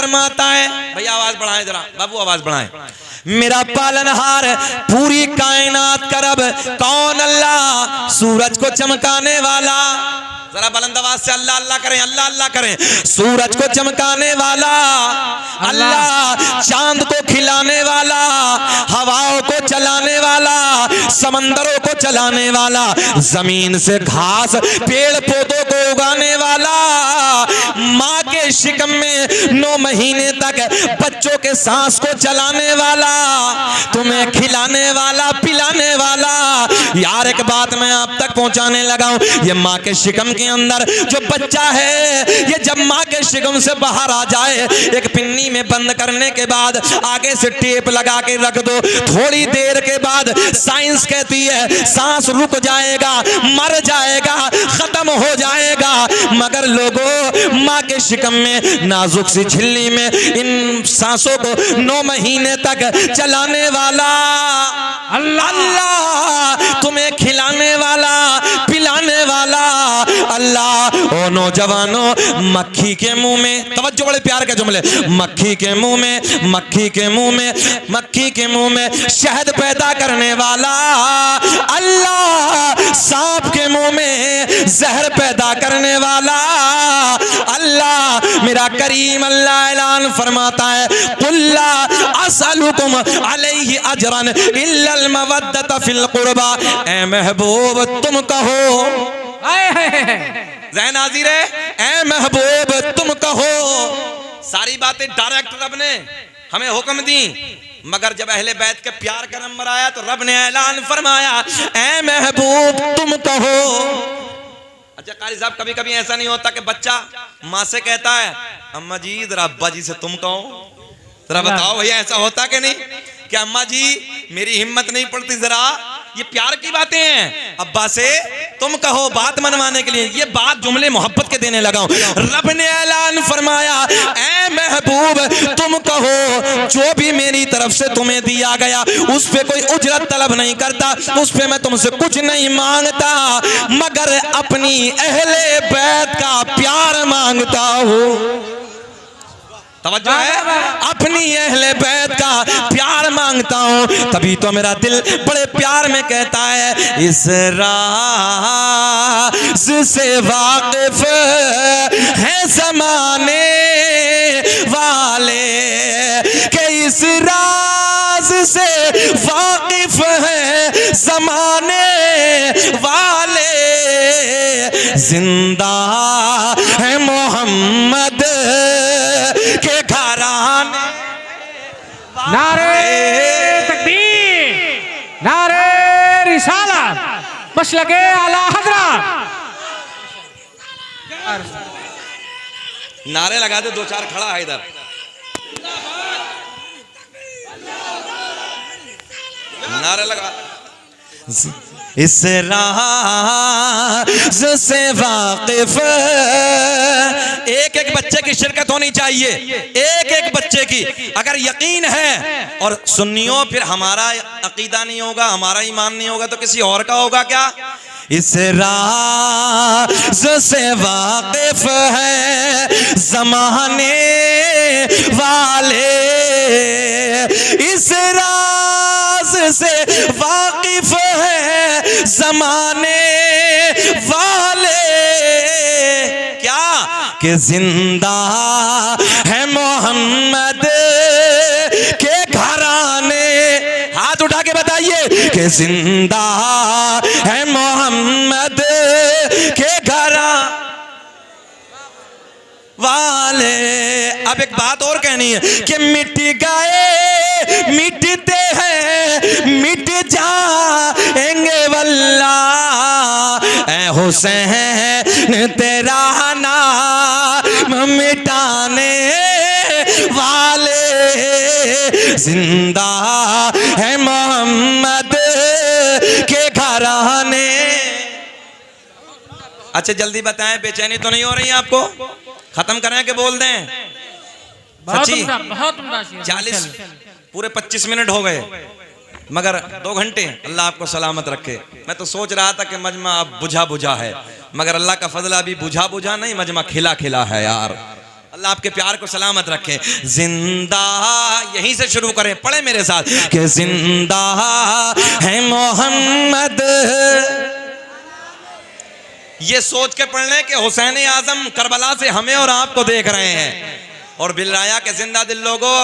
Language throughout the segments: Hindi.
फरमाता है, भैया आवाज बढ़ाएं जरा, बाबू आवाज बढ़ाएं। मेरा पालनहार पूरी कायनात का रब कौन? अल्लाह। सूरज को चमकाने वाला, जरा बुलंद आवाज से अल्लाह अल्लाह करें, अल्लाह अल्लाह करें। सूरज को चमकाने वाला अल्लाह, चांद को खिलाने वाला, हवाओं को चलाने वाला, समंदरों को चलाने वाला, जमीन से घास पेड़ पौधों को उगाने वाला, माँ के शिकम में 9 महीने तक बच्चों के सांस को चलाने वाला, तुम्हें खिलाने वाला, पिलाने वाला। यार एक बात मैं आप तक पहुंचाने लगा हूं, ये माँ के शिकम के अंदर जो बच्चा है, ये जब माँ के शिकम से बाहर आ जाए, एक पिन्नी में बंद करने के बाद आगे से टेप लगा के रख दो, थोड़ी देर के बाद साइंस कहती है सांस रुक जाएगा, मर जाएगा, खत्म हो जाएगा। मगर लोगों, माँ के शिकम में नाजुक सी झिल्ली में इन सांसों को 9 महीने तक चलाने वाला अल्लाह, तुम्हें खिलाने वाला, पिलाने वाला अल्लाह। ओ नौजवानों, मक्खी के मुंह में, तवज्जो, बड़े प्यार के जुमले, मक्खी के मुंह में, मक्खी के मुंह में, मक्खी के मुंह में शहद पैदा करने वाला अल्लाह, सांप के मुंह में जहर पैदा करने वाला अल्लाह। मेरा करीम अल्लाह ऐलान फरमाता है, कुल्ला असलुकुम अलैहि अजरन इल्लल मवद्दत फिल कुर्बा। ए महबूब तुम कहो, ज़हन हाज़िर है, ए महबूब तुम कहो। सारी बातें डायरेक्ट रब ने हमें हुक्म दी, मगर जब अहले बैत के प्यार का नंबर आया तो रब ने ऐलान फरमाया, ए महबूब तुम कहो। अच्छा कारी साहब, कभी कभी ऐसा नहीं होता कि बच्चा माँ से कहता है, अम्मा जी जरा अब्बा जी से तुम कहो, जरा बताओ भैया ऐसा होता कि नहीं? कि अम्मा जी मेरी हिम्मत नहीं पड़ती, जरा, ये प्यार की बातें हैं, अब्बा से तुम कहो, बात मनवाने के लिए। ये बात जुमले मोहब्बत के देने लगा हूं। रब ने ऐलान फरमाया, ऐ महबूब तुम कहो, जो भी मेरी तरफ से तुम्हें दिया गया उस पे कोई उजरत तलब नहीं करता, उस पे मैं तुमसे कुछ नहीं मांगता, मगर अपनी अहले बैत का प्यार मांगता हूँ। तवज्जो है, अपनी अहले बैत का प्यार मांगता हूं। तभी तो मेरा दिल बड़े प्यार में कहता है, इस राज से वाकिफ है ज़माने वाले, के इस राज से वाकिफ है ज़माने वाले, जिंदा है मोहम्मद के घराने। नारे तकबीर, नारे रिसालत, मसलके आला हज़रत। नारे लगा दे, 2-4 खड़ा है इधर। नारे लगा, इस राज से वाकिफ, एक एक बच्चे की शिरकत होनी चाहिए, एक एक बच्चे की। अगर यकीन है, और सुन्नियों फिर हमारा अकीदा नहीं होगा, हमारा ईमान नहीं होगा, तो किसी और का होगा क्या? इस राज से वाकिफ है ज़माने वाले, इस राज से वाकिफ है ज़माने वाले, क्या कि जिंदा है मोहम्मद के घराने। हाथ उठा के बताइए कि जिंदा है मोहम्मद के घराने वाले। अब एक बात और कहनी है कि मिट गए मिटते हैं मिट जाएंगे वल्लाह, ऐ हुसैन तेरा नाम मिटाने वाले, जिंदा है मोहम्मद के घराने। अच्छा जल्दी बताएं, बेचैनी तो नहीं हो रही है आपको? खत्म करें कि बोल दें? सच्ची 40 पूरे 25 मिनट हो गए, मगर 2 घंटे। अल्लाह आपको सलामत रखे। मैं तो सोच रहा था कि मजमा अब बुझा बुझा है, मगर अल्लाह का फजला भी बुझा बुझा नहीं, मजमा खिला खिला है यार। अल्लाह आपके प्यार को सलामत रखे। जिंदा, यहीं से शुरू करें, पढ़े मेरे साथ कि जिंदा है मोहम्मद। ये सोच के पढ़ लें कि हुसैन आजम करबला से हमें और आपको देख रहे हैं। और बिलराया के जिंदा दिल लोगों,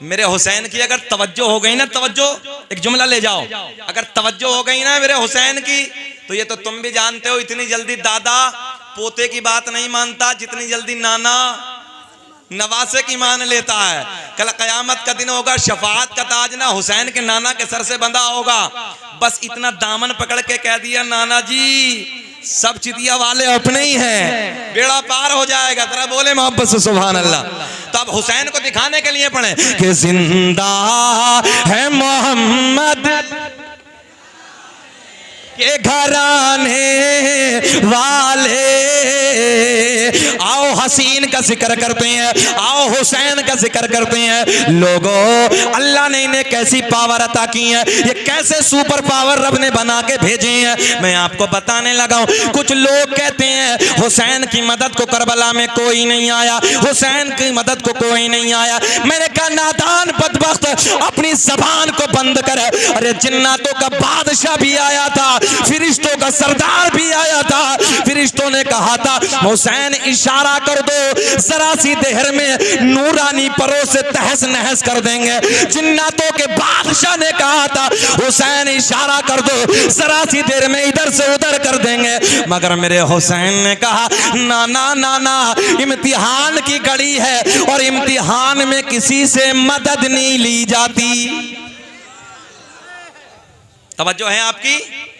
मेरे हुसैन की अगर तवज्जो हो गई ना, तवज्जो, एक जुमला ले जाओ, अगर तवज्जो हो गई ना मेरे हुसैन की, तो ये तो तुम भी जानते हो, इतनी जल्दी दादा पोते की बात नहीं मानता जितनी जल्दी नाना नवासे की मान लेता है। कल कयामत का दिन होगा, शफाअत का ताज ना हुसैन के नाना के सर से बंधा होगा। बस इतना दामन पकड़ के कह दिया, नाना जी सब चितिया वाले अपने ही हैं, बेड़ा पार हो जाएगा। जरा बोले मोहब्बत से सुभान अल्लाह। तो अब हुसैन को दिखाने के लिए पढ़े कि जिंदा है मोहम्मद के घराने वाले। आओ हसीन का जिक्र करते हैं, आओ हुसैन का जिक्र करते हैं। लोगों, अल्लाह ने इन्हें कैसी पावर अता की है, ये कैसे सुपर पावर रब ने बना के भेजे हैं, मैं आपको बताने लगा हूं। कुछ लोग कहते हैं हुसैन की मदद को करबला में कोई नहीं आया, हुसैन की मदद को कोई नहीं आया। मैंने कहा नादान बदबख्त, अपनी जबान को बंद कर। अरे जिन्नातों का बादशाह भी आया था, फिरिश्तों का सरदार भी आया था। फिरिश्तों ने कहा था हुसैन इशारा कर दो, जरा सी देर में नूरानी परों से तहस नहस कर देंगे। जिन्नातों के बादशाह ने कहा था हुसैन इशारा कर दो, जरा सी देर में इधर से उधर कर देंगे। मगर मेरे हुसैन ने कहा ना ना ना ना, इम्तिहान की घड़ी है और इम्तिहान में किसी से मदद नहीं ली जाती। तवज्जो है आपकी,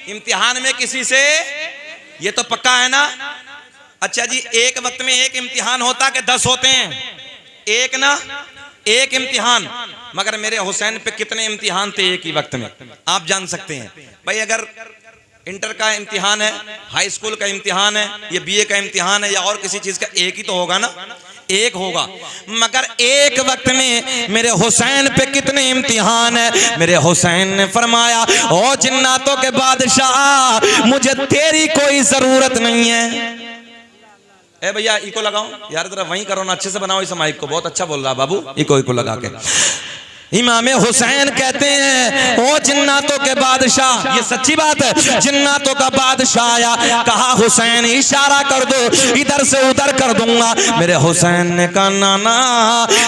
इम्तिहान में किसी से, ये तो पक्का है ना। अच्छा जी, एक वक्त में एक इम्तिहान होता कि 10 होते हैं? एक ना, एक इम्तिहान। मगर मेरे हुसैन पे कितने इम्तिहान थे एक ही वक्त में, आप जान सकते हैं। भाई अगर इंटर का इम्तिहान है, हाई स्कूल का इम्तिहान है, ये बीए का इम्तिहान है या और किसी चीज का, एक ही तो होगा ना, एक होगा। मगर एक वक्त में मेरे हुसैन पे कितने इम्तिहान है। मेरे हुसैन ने फरमाया, ओ जिन्नातों के बादशाह, मुझे तेरी कोई जरूरत नहीं है। ए भैया इको लगाओ यार, जरा वहीं करो ना, अच्छे से बनाओ इस माइक को, बहुत अच्छा बोल रहा बाबू, इको लगा के। इमाम हुसैन कहते हैं, ओ जिन्नातों के बादशाह, ये सच्ची बात है, जिन्नातों का बादशाह आया, कहा हुसैन इशारा कर दो, इधर से उधर कर दूंगा। मेरे हुसैन ने कहा नाना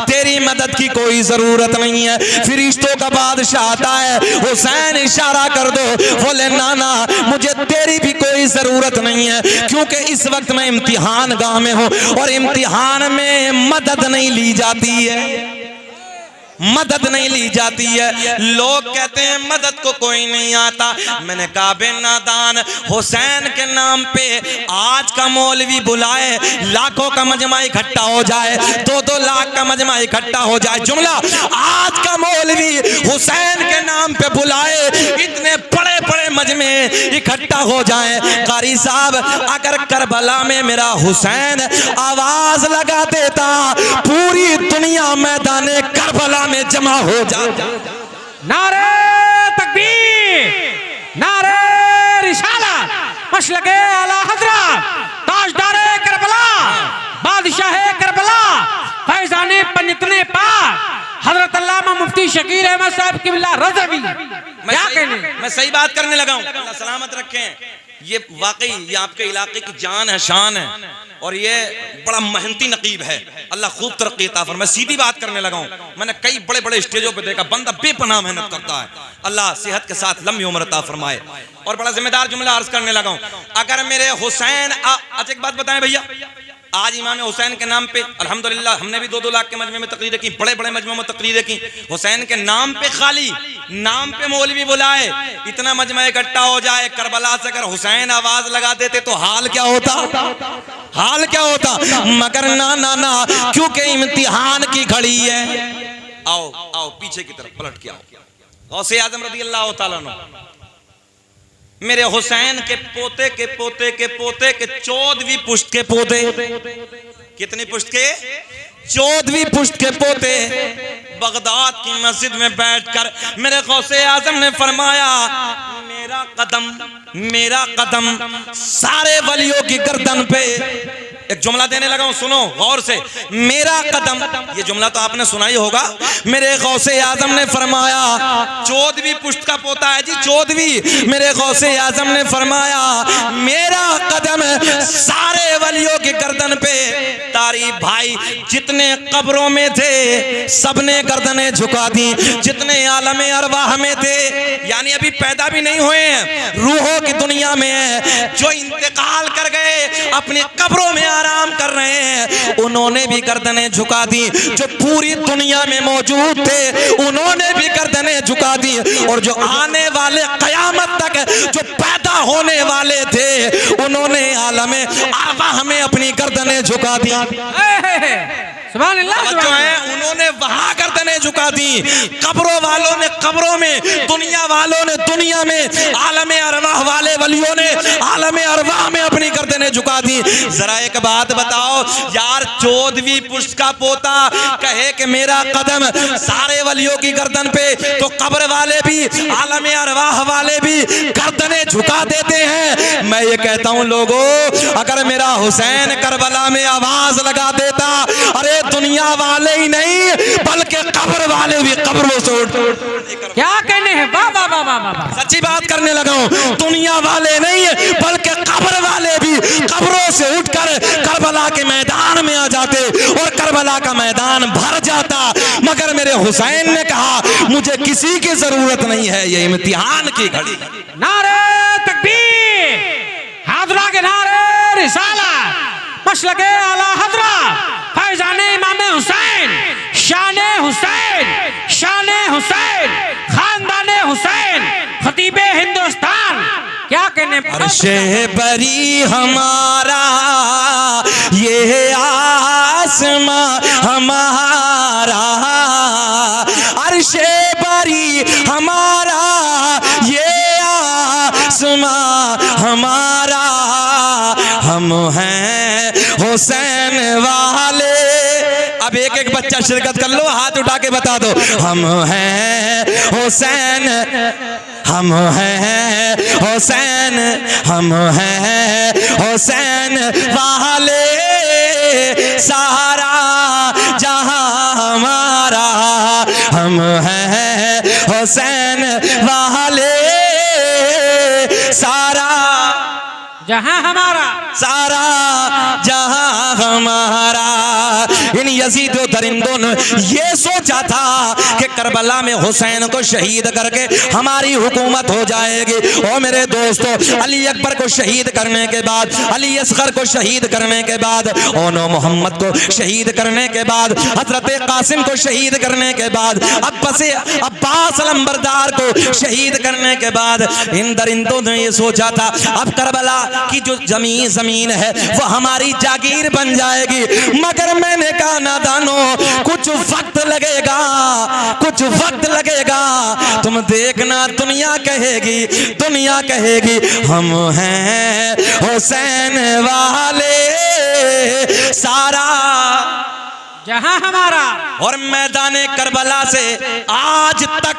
तेरी मदद की कोई जरूरत नहीं है। फिरिश्तों का बादशाह आता है, हुसैन इशारा कर दो, बोले नाना मुझे तेरी भी कोई जरूरत नहीं है, क्योंकि इस वक्त मैं इम्तिहान गाह में हूं और इम्तिहान में मदद नहीं ली जाती है, मदद नहीं ली जाती है। लोग कहते हैं मदद को कोई नहीं आता। मैंने कहा बे नादान, हुसैन के नाम पे आज का मौलवी बुलाए, लाखों का मजमा इकट्ठा हो जाए, 2-2 लाख का मजमा इकट्ठा हो जाए, जुमला आज का मौलवी हुसैन के नाम पे बुलाए, इतने बड़े बड़े मजमे इकट्ठा हो जाए। कारी साहब, अगर करबला में मेरा हुसैन आवाज लगा देता, पूरी दुनिया मैदाने करबला में जमा हो जा। नारे तकबीर, नारे रिसालत, मशलके आला हज़रत, ताजदारे करबला, बादशाह करबला, फैज़ाने पंजतने पाक, हजरत अल्लामा मुफ्ती शकीर अहमद साहब किबला रज़वी। क्या कहने, मैं सही बात करने लगा हूं, अल्लाह सलामत रखें। ये वाकई ये आपके इलाके की जान है, शान है, और ये बड़ा मेहनती नकीब है, अल्लाह खूब तरक्की अता फरमाए। मैं सीधी बात करने लगा हूं, मैंने कई बड़े बड़े स्टेजों पे देखा, बंदा बेपनाह मेहनत करता है, अल्लाह सेहत के साथ लंबी उम्र अता फरमाए। और बड़ा जिम्मेदार जुमला अर्ज करने लगा हूं, अगर मेरे हुसैन, अच्छा एक बात बताएं भैया, आज इमाम हुसैन के नाम पे अल्हम्दुलिल्लाह हमने भी 2-2 लाख के मजमे में तकरीरें की, बड़े बड़े मजमों में तकरीरें की। हुसैन के नाम पे खाली नाम पे मौलवी बुलाए, इतना मजमा इकट्ठा हो जाए, करबला से अगर हुसैन आवाज लगा देते तो हाल क्या होता, हाल क्या होता। मगर ना ना ना, क्योंकि इम्तिहान की घड़ी है। आओ आओ पीछे की तरफ पलट के आओ। गौसे आजम रज़ी अल्लाह तआला अन्हु, मेरे हुसैन के पोते के पोते के पोते के 14वीं पुश्त के पोते, कितनी पुश्त के, 14वीं पुश्त के पोते, बगदाद की मस्जिद में बैठकर मेरे गौसे आजम ने फरमाया, मेरा कदम सारे वलियों की गर्दन पे एक जुमला देने लगा हूं, सुनो गौर से। मेरा कदम, ये जुमला तो आपने सुना ही होगा। मेरे गौसे आजम ने फरमाया, 14वीं पुश्त का पोता है जी, 14वीं। मेरे गौसे आजम ने फरमाया, मेरा कदम सारे वलियों की गर्दन पे। तारीफ भाई, जितने कब्रों में थे सबने गर्दनें झुका दी, जितने आलमे अरवाह में थे, यानी अभी पैदा भी नहीं हुए हैं, रूहों की दुनिया में है, जो इंतकाल कर गए अपनी कब्रों में आराम कर रहे हैं, उन्होंने भी गर्दनें झुका दी। जो पूरी दुनिया में मौजूद थे उन्होंने भी गर्दनें झुका दी, और जो आने वाले कयामत तक जो पैदा होने वाले थे उन्होंने आलमे अरवाह में अपनी गर्दनें झुका दी। सुभान अल्लाह, जो है उन्होंने वहां गर्दनें झुका दी। कब्रों वालों ने कब्रों में, दुनिया वालों ने दुनिया में, आलमे अरवाह वाले वलियों ने आलमे अरवाह में अपनी गर्दनें झुका दी। जरा एक बात बताओ यार, 14वीं पुश्त का पोता कहे कि मेरा कदम सारे वलियों की गर्दन पे, तो कब्र वाले भी, आलमे अरवाह वाले भी गर्दनें झुका देते हैं। मैं ये कहता हूं लोगों, अगर मेरा हुसैन करबला में आवाज लगा देता, अरे दुनिया वाले ही नहीं बल्कि कब्र वाले भी कब्रों से उठ, क्या कहने हैं, वाह वाह वाह वाह वाह, सच्ची बात करने लगा हूं। दुनिया वाले नहीं बल्कि कब्र वाले भी कब्रों से उठकर करबला के मैदान में आ जाते और करबला का मैदान भर जाता। मगर मेरे हुसैन ने कहा, मुझे किसी की जरूरत नहीं है, ये इम्तिहान की घड़ी। नारे तकबीर, हाजरा के नारे रिसालत, मसलके आला हजरत फैजाने इमाम हुसैन, शाने हुसैन, शाने हुसैन, खानदाने हुसैन, खतीबे हिंदुस्तान। क्या कहने, अर्शे बरी हमारा, ये आसमां हमारा, अर्शे बरी हमारा, ये आसमां हमारा, हम हैं हुसैन वाले। अब एक एक बच्चा शिरकत कर लो, हाथ उठा के बता दो, हम हैं हुसैन, हम हैं हुसैन, हम हैं हुसैन वाले, सारा जहां हमारा, हम हैं हुसैन वाले, सारा जहां हमारा, सारा जहां हमारा। इन यजीदो दरिंदों ने ये सोचा था कि करबला में हुसैन को शहीद करके हमारी हुकूमत हो जाएगी। ओ मेरे दोस्तों, अली अकबर को शहीद करने के बाद, अली असगर को शहीद करने के बाद, ओनो मोहम्मद को शहीद करने के बाद, हजरत कासिम को शहीद करने के बाद, अब्बास अलंबरदार को शहीद करने के बाद, इन दरिंदों ने ये सोचा था अब करबला की जो जमीन है वो हमारी जागीर बन जाएगी। मगर मैंने कहा, नादानो, कुछ वक्त लगेगा, कुछ वक्त लगेगा, तुम देखना, दुनिया कहेगी, दुनिया कहेगी, हम हैं हुसैन वाले, सारा जहां हमारा। और मैदाने करबला से आज तक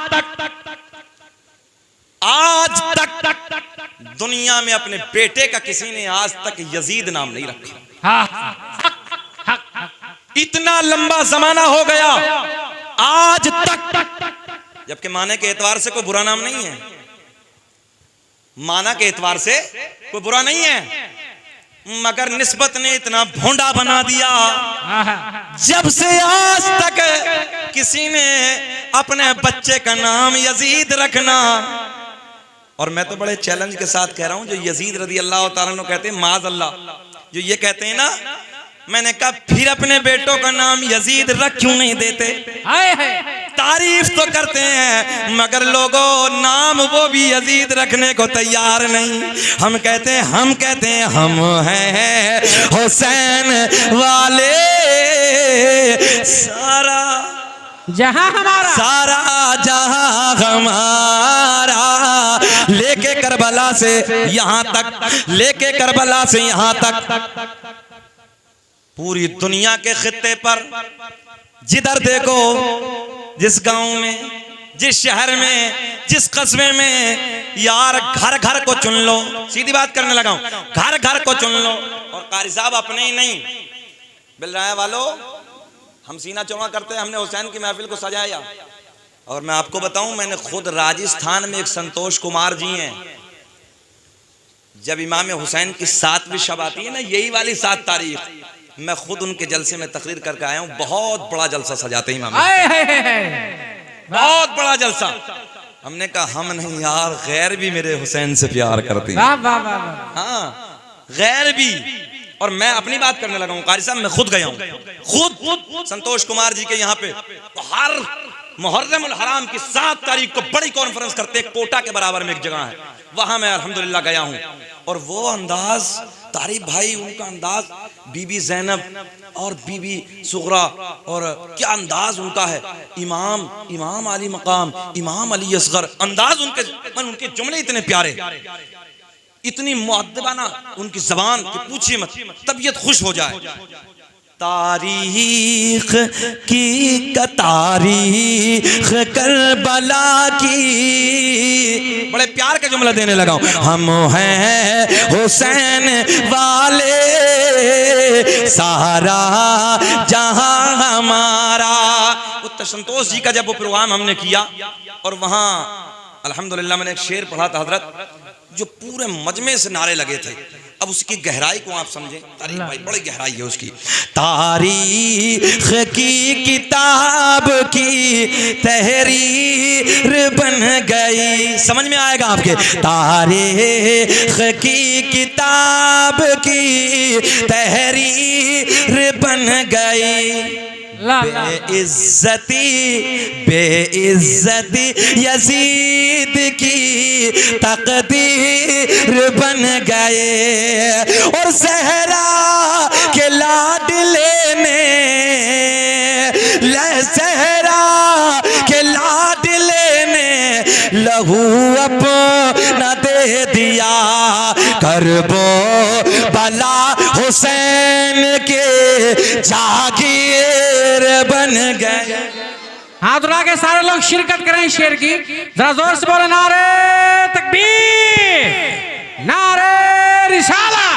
दुनिया में अपने बेटे का किसी ने आज तक यजीद नाम नहीं रखा। इतना लंबा जमाना हो गया आज तक, जबकि माने के एतवार से कोई बुरा नाम नहीं है, माना के एतवार से कोई बुरा नहीं है, मगर निस्बत ने इतना भोंडा बना दिया। जब से आज तक किसी ने अपने बच्चे का नाम यजीद रखना, और मैं तो बड़े चैलेंज के साथ कह रहा हूं, जो यजीद रदी अल्लाह ताला अन्हु कहते हैं, माज अल्लाह, जो ये कहते हैं ना, मैंने कहा फिर अपने बेटों का नाम यजीद रख क्यों नहीं देते? तारीफ तो करते हैं मगर लोगों नाम वो भी यजीद रखने को तैयार नहीं। हम कहते हैं हम हैं हुसैन वाले, सारा जहां हमारा, सारा जहां हमारा, लेके करबला से यहां तक, लेके करबला से यहां तक, पूरी दुनिया के खित्ते पर जिधर देखो, जिस गांव में, जिस शहर में, जिस कस्बे में यार घर घर को चुन लो, सीधी बात करने लगा हूं, घर घर को चुन लो। और कारी साहब अपने ही नहीं, बिलराया वालों, हम सीना चौड़ा करते हैं, हमने हुसैन की महफिल को सजाया। और मैं आपको बताऊं, मैंने खुद राजस्थान में एक संतोष कुमार जी हैं, जब इमाम हुसैन की 7वीं शब आती है ना, यही वाली 7 तारीख, मैं खुद उनके जलसे में तकरीर करके आया हूं। बहुत बड़ा जलसा सजाते हैं इमाम, बहुत बड़ा जलसा। हमने कहा हम नहीं यार, गैर भी मेरे हुसैन से प्यार करते हैं। हाँ, गैर भी। और मैं अपनी बात करने लगा हूं, कारी साहब मैं खुद गया हूं, खुद संतोष कुमार जी के यहाँ पे हर मुहर्रम उल हराम की 7 तारीख को बड़ी कॉन्फ्रेंस करते हैं, कोटा के बराबर में एक जगह है, वहां मैं अल्हम्दुलिल्लाह गया हूं। और वो अंदाज, तारिफ भाई उनका अंदाज, बीबी ज़ैनब और बीबी सुगरा, और क्या अंदाज उनका है, इमाम अली मकाम, इमाम अली असगर, अंदाज उनके जुमले इतने प्यारे, इतनी मुअद्दबाना उनकी जबान कि पूछिए मत, तबीयत खुश हो जाए। तारीख की तारीख करबला की, बड़े प्यार के जुमला देने लगा हूं। हम हैं हुसैन वाले, सारा जहां हमारा। उत्तर संतोष जी का जब वो प्रोग्राम हमने किया, और वहां अल्हम्दुलिल्लाह मैंने एक शेर पढ़ा था हजरत, जो पूरे मजमे से नारे लगे थे। अब उसकी गहराई को आप समझें, तारीख भाई बड़ी गहराई है उसकी। तारीख की किताब की तहरीर बन गई, समझ में आएगा आपके। तारीख की किताब की तहरीर बन गई, बेइज्जती यजीद की तकदीर बन गए। और ज़हरा के लाडले ने, ज़हरा के लाडले ने लहू अपना दे दिया, करबो बला हुसैन के जागीर बन गए। हाथ उठा के सारे लोग शिरकत करें शेर की, जरा जोर से बोले नारे तकबीर, नारे रिसाला,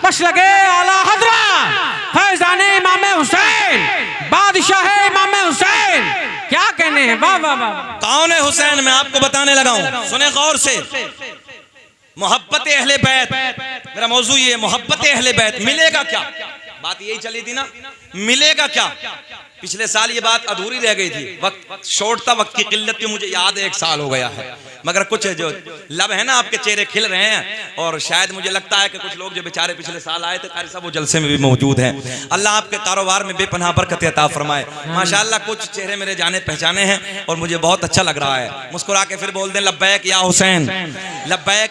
मशलके आला हजरा, फैजाने इमाम हुसैन, बादशाह इमाम हुसैन। क्या कहने हैं, वाह वाह वाह। कौन है हुसैन, मैं आपको बताने लगा हूं, सुने गौर से। मोहब्बत अहले बैत, मेरा मौजू ये, मोहब्बत अहले बैत। मिलेगा क्या, बात यही चली थी ना, मिलेगा क्या। पिछले साल ये बात अधूरी रह गई थी, वक्त शॉर्ट था, वक्त की किल्लत थी, मुझे याद है 1 साल हो गया है, मगर कुछ जो लब है ना, आपके चेहरे खिल रहे हैं। और शायद मुझे लगता है कि कुछ लोग जो बेचारे पिछले साल आए थे कारी साहब, वो जलसे में भी मौजूद हैं। अल्लाह आपके कारोबार में बेपनाह बरकत अता फरमाए। माशाअल्लाह कुछ चेहरे मेरे जाने पहचाने हैं और मुझे बहुत अच्छा लग रहा है। मुस्कुरा के फिर बोल दें लब्बैक या हुसैन, लब्बैक।